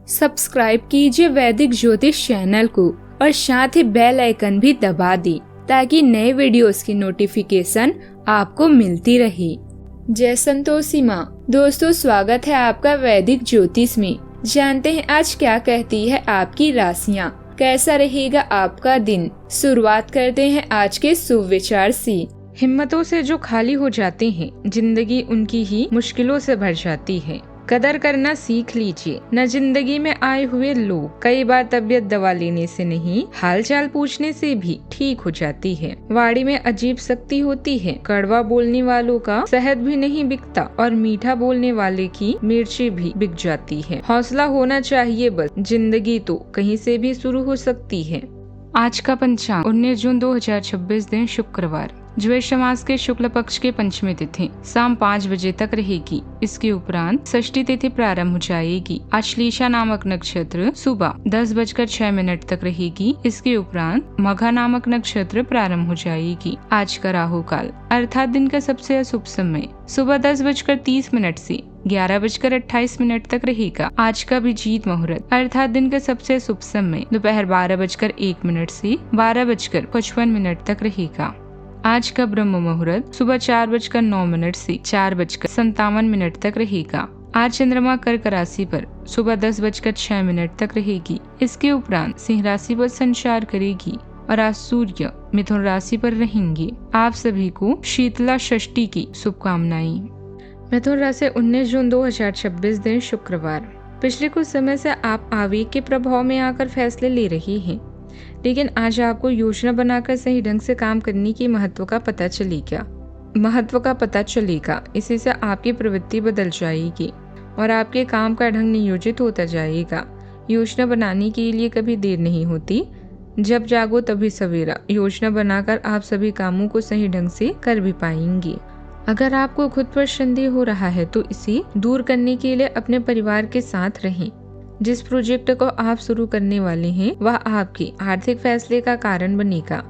Subscribe कीजिए वैदिक ज्योतिष चैनल को और साथ ही बेल आइकन भी दबा दी ताकि नए वीडियोस की नोटिफिकेशन आपको मिलती रहे। जय संतोषी माँ। दोस्तों, स्वागत है आपका वैदिक ज्योतिष में। जानते हैं आज क्या कहती है आपकी राशियाँ, कैसा रहेगा आपका दिन। शुरुआत करते हैं आज के शुभ विचार से। हिम्मतों से जो खाली हो जाते हैं, जिंदगी उनकी ही मुश्किलों से भर जाती है। कदर करना सीख लीजिए। न जिंदगी में आए हुए लोग कई बार तबीयत दवा लेने से नहीं, हालचाल पूछने से भी ठीक हो जाती है। वाणी में अजीब शक्ति होती है। कड़वा बोलने वालों का शहद भी नहीं बिकता और मीठा बोलने वाले की मिर्ची भी बिक जाती है। हौसला होना चाहिए, बस जिंदगी तो कहीं से भी शुरू हो सकती है। आज का पंचांग 19 जून 2026 दिन शुक्रवार, ज्येष्ठ मास के शुक्ल पक्ष के पंचमी तिथि शाम 5 बजे तक रहेगी। इसके उपरांत षष्ठी तिथि प्रारंभ हो जाएगी। आश्लेषा नामक नक्षत्र सुबह 10:06 तक रहेगी। इसके उपरांत मघा नामक नक्षत्र प्रारंभ हो जाएगी। आज का राहु काल अर्थात दिन का सबसे अशुभ समय सुबह 10:30 से 11:28 तक रहेगा। आज का अभिजीत मुहूर्त अर्थात दिन का सबसे शुभ समय दोपहर 12:01 से 12:55 तक रहेगा। आज का ब्रह्म मुहूर्त सुबह 4:09 से 4:57 तक रहेगा। आज चंद्रमा कर्क राशि पर सुबह 10:06 तक रहेगी। इसके उपरांत सिंह राशि पर संचार करेगी और आज सूर्य मिथुन राशि पर रहेंगे। आप सभी को शीतला षष्ठी की शुभकामनाएं। मिथुन राशि 19 जून 2026 दिन शुक्रवार। पिछले कुछ समय से आप आवेग के प्रभाव में आकर फैसले ले रहे हैं, लेकिन आज आपको योजना बनाकर सही ढंग से काम करने की महत्व का पता चलेगा। इसी से आपकी प्रवृत्ति बदल जाएगी और आपके काम का ढंग नियोजित होता जाएगा। योजना बनाने के लिए कभी देर नहीं होती, जब जागो तभी सवेरा। योजना बनाकर आप सभी कामों को सही ढंग से कर भी पाएंगे। अगर आपको खुद पर संदेह हो रहा है तो इसे दूर करने के लिए अपने परिवार के साथ रहें। जिस प्रोजेक्ट को आप शुरू करने वाले हैं वह आपके आर्थिक फैसले का कारण बनेगा।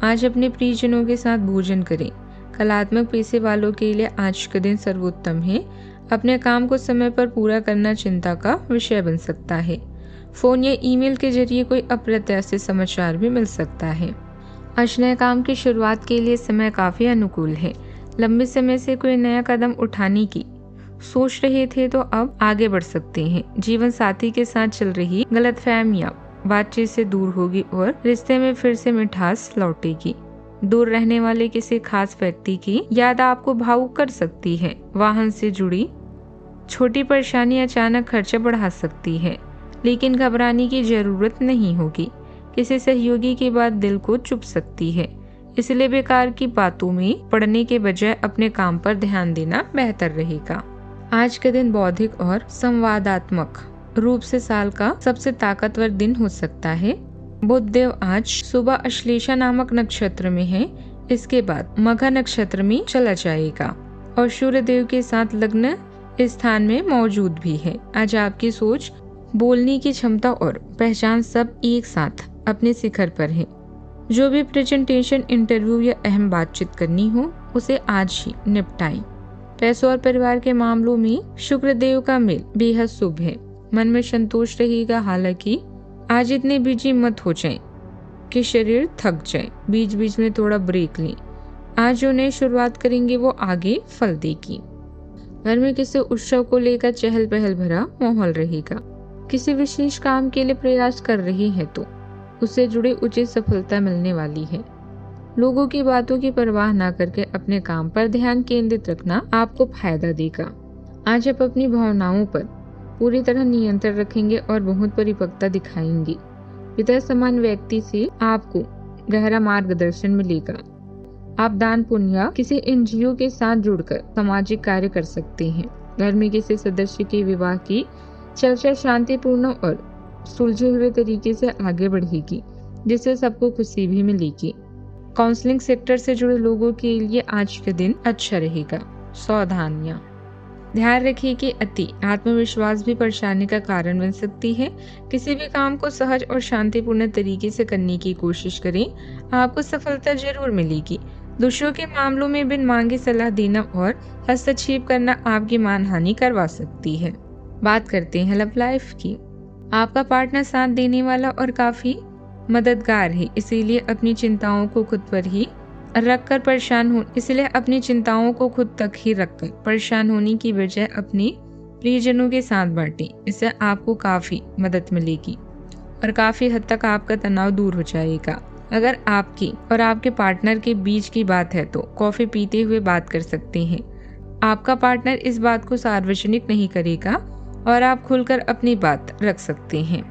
आज अपने प्रियजनों के साथ भोजन करें। कलात्मक पेशे वालों के लिए आज का दिन सर्वोत्तम है। अपने काम को समय पर पूरा करना चिंता का विषय बन सकता है। फोन या ईमेल के जरिए कोई अप्रत्याशित समाचार भी मिल सकता है। आज नए काम की शुरुआत के लिए समय काफी अनुकूल है। लंबे समय से कोई नया कदम उठाने की सोच रहे थे तो अब आगे बढ़ सकते हैं। जीवन साथी के साथ चल रही गलतफहमियां बातचीत से दूर होगी और रिश्ते में फिर से मिठास लौटेगी। दूर रहने वाले किसी खास व्यक्ति की याद आपको भावुक कर सकती है। वाहन से जुड़ी छोटी परेशानी अचानक खर्चा बढ़ा सकती है, लेकिन घबराने की जरूरत नहीं होगी। किसी सहयोगी की बात दिल को चुभ सकती है, इसलिए बेकार की बातों में पड़ने के बजाय अपने काम पर ध्यान देना बेहतर रहेगा। आज का दिन बौद्धिक और संवादात्मक रूप से साल का सबसे ताकतवर दिन हो सकता है। बुध देव आज सुबह अश्लेषा नामक नक्षत्र में है। इसके बाद मघा नक्षत्र में चला जाएगा और सूर्य देव के साथ लग्न स्थान में मौजूद भी है। आज आपकी सोच, बोलने की क्षमता और पहचान सब एक साथ अपने शिखर पर है। जो भी प्रेजेंटेशन, इंटरव्यू या अहम बातचीत करनी हो उसे आज ही निपटाएं। पैसों और परिवार के मामलों में शुक्र देव का मेल बेहद शुभ है। मन में संतोष रहेगा। हालांकि आज इतने बिजी मत हो जाएं कि शरीर थक जाए। बीच बीच में थोड़ा ब्रेक लें। आज जो नई शुरुआत करेंगे वो आगे फल देगी। घर में किसी उत्सव को लेकर चहल पहल भरा माहौल रहेगा। किसी विशेष काम के लिए प्रयास कर रहे हैं तो उससे जुड़ी उचित सफलता मिलने वाली है। लोगों की बातों की परवाह न करके अपने काम पर ध्यान केंद्रित रखना आपको फायदा देगा। आज आप अपनी भावनाओं पर पूरी तरह नियंत्रण रखेंगे और बहुत परिपक्वता दिखाएंगे। पिता समान व्यक्ति से आपको गहरा मार्गदर्शन मिलेगा। आप दान पुण्य या किसी एनजीओ के साथ जुड़कर सामाजिक कार्य कर सकते हैं। घर में किसी सदस्य के विवाह की चर्चा शांतिपूर्ण और सुलझे हुए तरीके से आगे बढ़ेगी, जिससे सबको खुशी भी मिलेगी। काउंसलिंग सेक्टर से जुड़े लोगों के लिए आज का दिन अच्छा रहेगा। सावधानियां, ध्यान रखिए कि अति आत्मविश्वास भी परेशानी का कारण बन सकती है। किसी भी काम को सहज और शांतिपूर्ण तरीके से करने की कोशिश करें, आपको सफलता जरूर मिलेगी। दूसरों के मामलों में बिन मांगे सलाह देना और हस्तक्षेप करना आपकी मानहानि करवा सकती है। बात करते हैं लव लाइफ की। आपका पार्टनर साथ देने वाला और काफी मददगार है, इसीलिए अपनी चिंताओं को खुद तक ही रखकर परेशान होने की बजाय अपने प्रियजनों के साथ बांटें। इससे आपको काफी मदद मिलेगी और काफी हद तक आपका तनाव दूर हो जाएगा। अगर आपकी और आपके पार्टनर के बीच की बात है तो कॉफी पीते हुए बात कर सकते हैं। आपका पार्टनर इस बात को सार्वजनिक नहीं करेगा और आप खुलकर अपनी बात रख सकते हैं।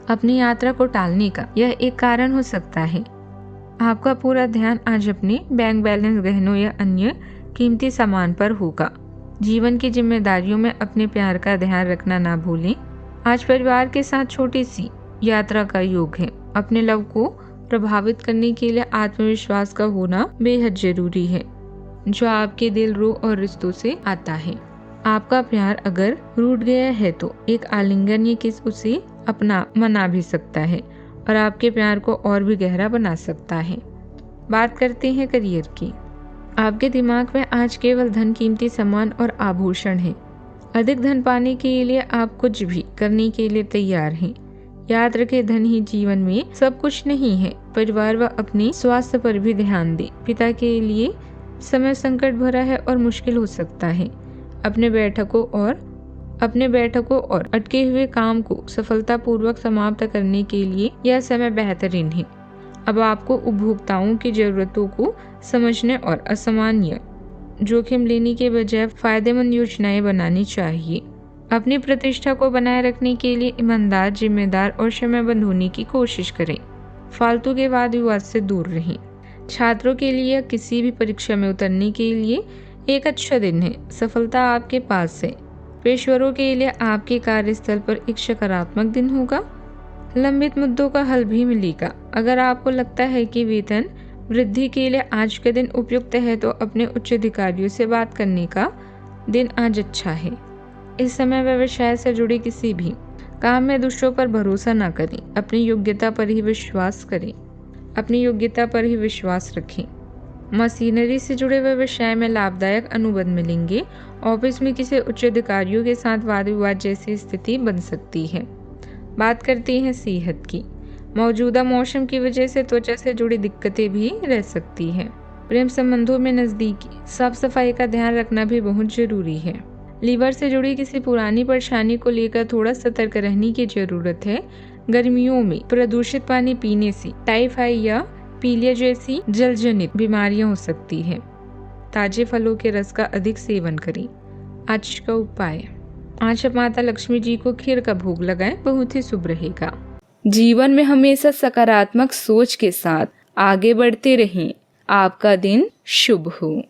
अपनी यात्रा को टालने का यह एक कारण हो सकता है। आपका पूरा ध्यान आज अपने बैंक बैलेंस, गहनों या अन्य कीमती सामान पर होगा। जीवन की जिम्मेदारियों में अपने प्यार का ध्यान रखना ना भूलें। आज परिवार के साथ छोटी सी यात्रा का योग है। अपने लव को प्रभावित करने के लिए आत्मविश्वास का होना बेहद जरूरी है, जो आपके दिल, रूह और रिश्तों से आता है। आपका प्यार अगर रूठ गया है तो एक आलिंगन या किस उसे अपना मना भी सकता है और आपके प्यार को और भी गहरा बना सकता है। बात करते हैं करियर की। आपके दिमाग में आज केवल धन, कीमती सामान और आभूषण है। अधिक धन पाने के लिए आप कुछ भी करने के लिए तैयार हैं। याद रखें, धन ही जीवन में सब कुछ नहीं है। परिवार व अपने स्वास्थ्य पर भी ध्यान दें। पिता के लिए समय संकट भरा है और मुश्किल हो सकता है। अपने बैठकों और अटके हुए काम को सफलतापूर्वक समाप्त करने के लिए यह समय बेहतरीन है। अब आपको उपभोक्ताओं की जरूरतों को समझने और असामान्य जोखिम लेने के बजाय फायदेमंद योजनाएं बनानी चाहिए। अपनी प्रतिष्ठा को बनाए रखने के लिए ईमानदार, जिम्मेदार और समयबद्ध होने की कोशिश करें। फालतू के वाद विवाद से दूर रहें। छात्रों के लिए किसी भी परीक्षा में उतरने के लिए एक अच्छा दिन है। सफलता आपके पास है। पेशेवरों के लिए आपके कार्यस्थल पर एक सकारात्मक दिन होगा। लंबित मुद्दों का हल भी मिलेगा। अगर आपको लगता है कि वेतन वृद्धि के लिए आज का दिन उपयुक्त है तो अपने उच्च अधिकारियों से बात करने का दिन आज अच्छा है। इस समय व्यवसाय से जुड़े किसी भी काम में दूसरों पर भरोसा न करें। अपनी योग्यता पर ही विश्वास रखें। मशीनरी से जुड़े व्यवसाय में लाभदायक अनुबंध मिलेंगे। ऑफिस में किसी उच्च अधिकारियों के साथ वाद विवाद जैसी स्थिति बन सकती है। बात करते हैं सेहत की। मौजूदा मौसम की वजह से त्वचा से जुड़ी दिक्कतें भी रह सकती हैं। प्रेम संबंधों में नजदीकी साफ सफाई का ध्यान रखना भी बहुत जरूरी है। लीवर से जुड़ी किसी पुरानी परेशानी को लेकर थोड़ा सतर्क रहने की जरूरत है। गर्मियों में प्रदूषित पानी पीने से टाइफाइड या पीलिया जैसी जलजनित बीमारियां हो सकती है। ताजे फलों के रस का अधिक सेवन करें। आज का उपाय, आज आप माता लक्ष्मी जी को खीर का भोग लगाएं, बहुत ही शुभ रहेगा। जीवन में हमेशा सकारात्मक सोच के साथ आगे बढ़ते रहें। आपका दिन शुभ हो।